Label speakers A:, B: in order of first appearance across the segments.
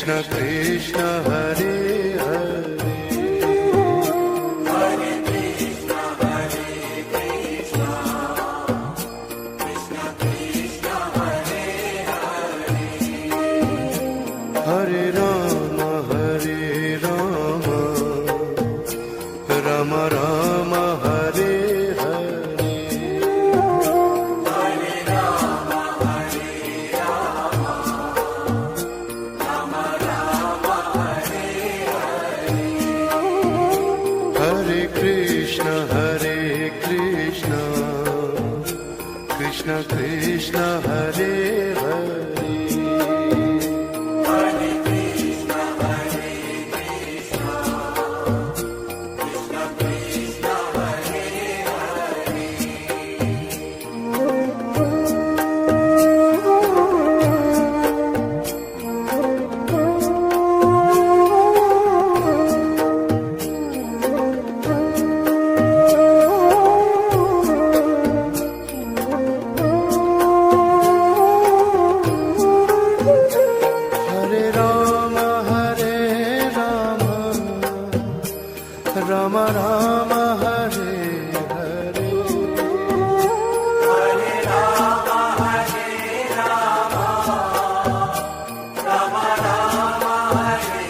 A: Krishna Krishna Hare Hare
B: Hare Krishna Krishna Krishna Hare Hare
A: Hare Ram Ram Ram Hare Hare
B: Hare Ram Ram Ram Hare Hare
A: Hare Krishna Krishna Krishna Hare Hare
B: Hare Krishna Krishna Krishna Hare Hare
A: Hare Ram Ram Ram Hare Hare
B: Hare Ram Ram Ram Hare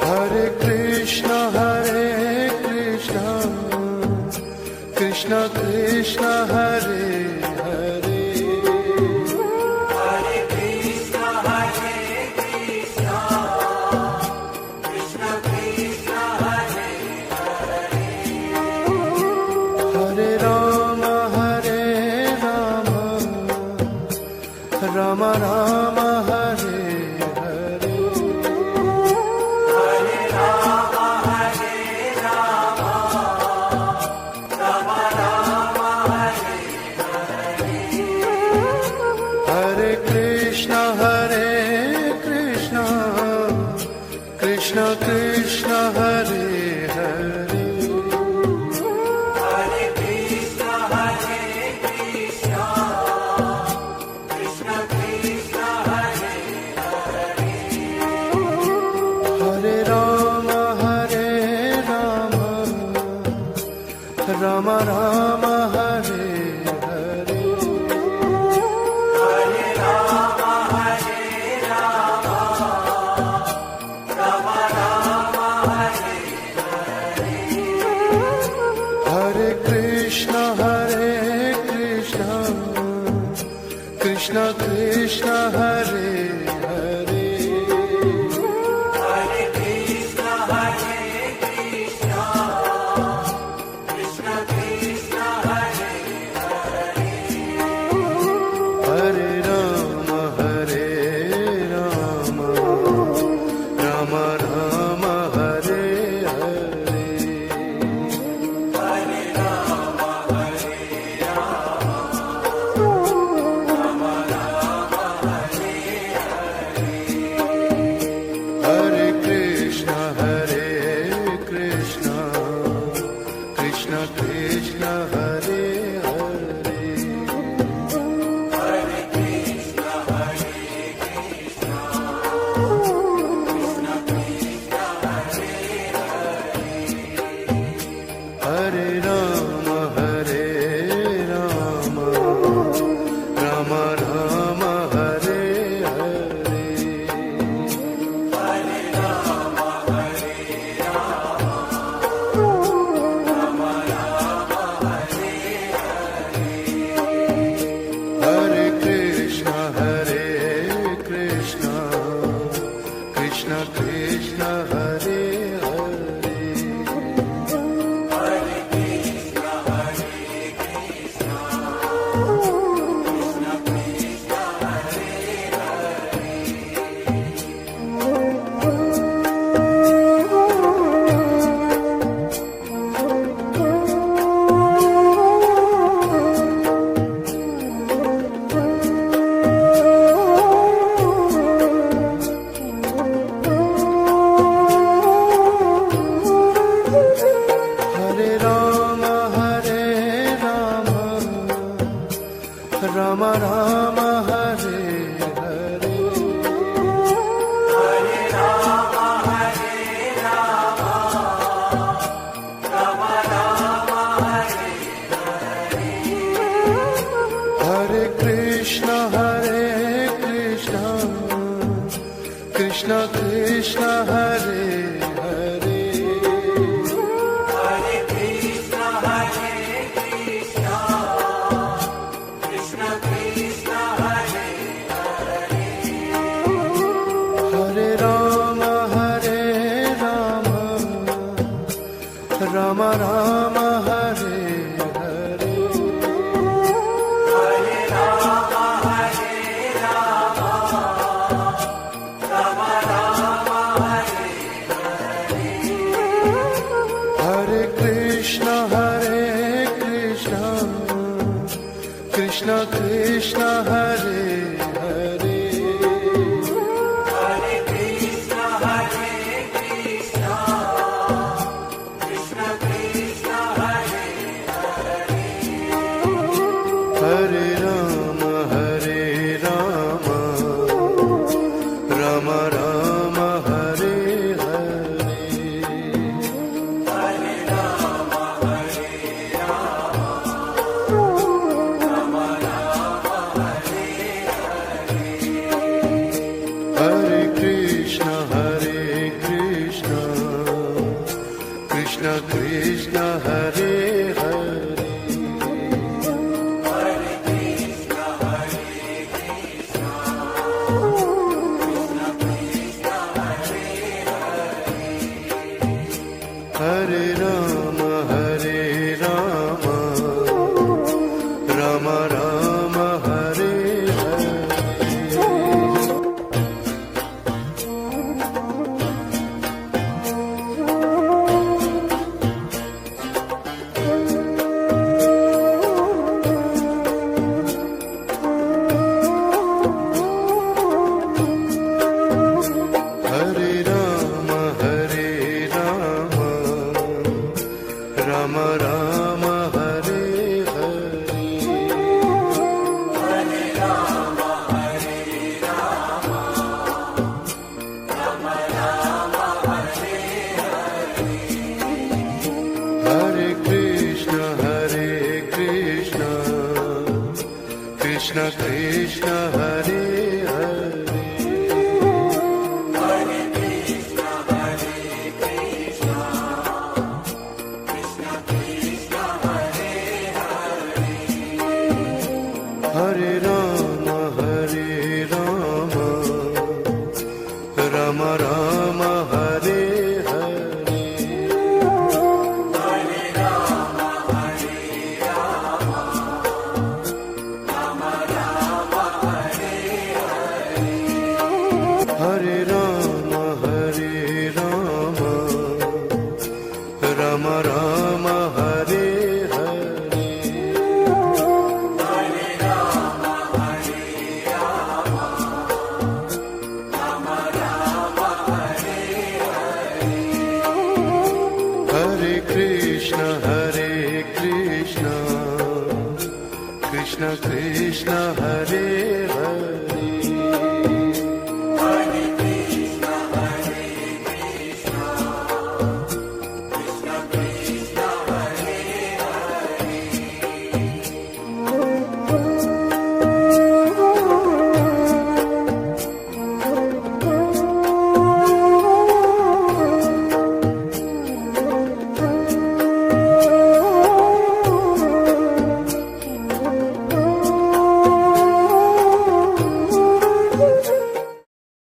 A: Hare Krishna Krishna Krishna Hare Hare
B: Hare Krishna Krishna Krishna Hare
A: Hare Ram Ram Ram Hare Hare
B: Hare Ram Ram Ram Hare
A: Hare Krishna Krishna Krishna Hare Hare
B: Hare Krishna Krishna Krishna Hare
A: Hare Ram Ram Ram Hare Hare
B: Hare Ram Ram Ram Hare
A: Hare Krishna Krishna Krishna Hare Hare
B: Hare Krishna Krishna Krishna Hare
A: Hare Ram Ram Ram Hare Hare
B: Hare Ram
A: Hare Krishna Krishna Krishna Hare Hare
B: Hare Krishna Krishna Krishna Hare
A: Hare Ram Ram Ram Hare Hare
B: Hare Ram
A: Hare Krishna Krishna Krishna Hare Hare
B: Hare Krishna Krishna Krishna Hare
A: Krishna Krishna Hare Hare
B: Hare Krishna, Krishna Krishna, Hare Hare.
A: Hare Rama Hare Rama Rama Rama Hare Hare
B: Hare Rama, Hare Rama, Rama Rama, Hare Hare.
A: Hare Krishna Krishna Krishna Hare Hare
B: Hare Krishna, Krishna Krishna, Hare Hare.
A: Hare Rama Rama Rama Hare Hare
B: Hare Rama, Hare Rama, Rama Rama, Hare Hare.
A: Hare Krishna Krishna Krishna Hare Hare
B: Hare Krishna, Krishna Krishna, Hare Hare.
A: Hare Rama Rama Rama Hare Hare Hare Rama Rama Rama Hare Hare
B: Hare Rama, Hare Rama, Rama Rama, Hare Hare.
A: Hare Krishna Krishna Krishna Hare Hare
B: Hare Krishna, Krishna Krishna, Hare Hare.
A: Hare Rama Rama Rama Hare Hare
B: Hare Rama, Hare Rama, Rama Rama, Hare Hare.
A: Hare Rama Rama Rama Hare Hare
B: Hare Rama, Hare Rama, Rama Rama, Hare Hare.
A: Hare Krishna Krishna Krishna Hare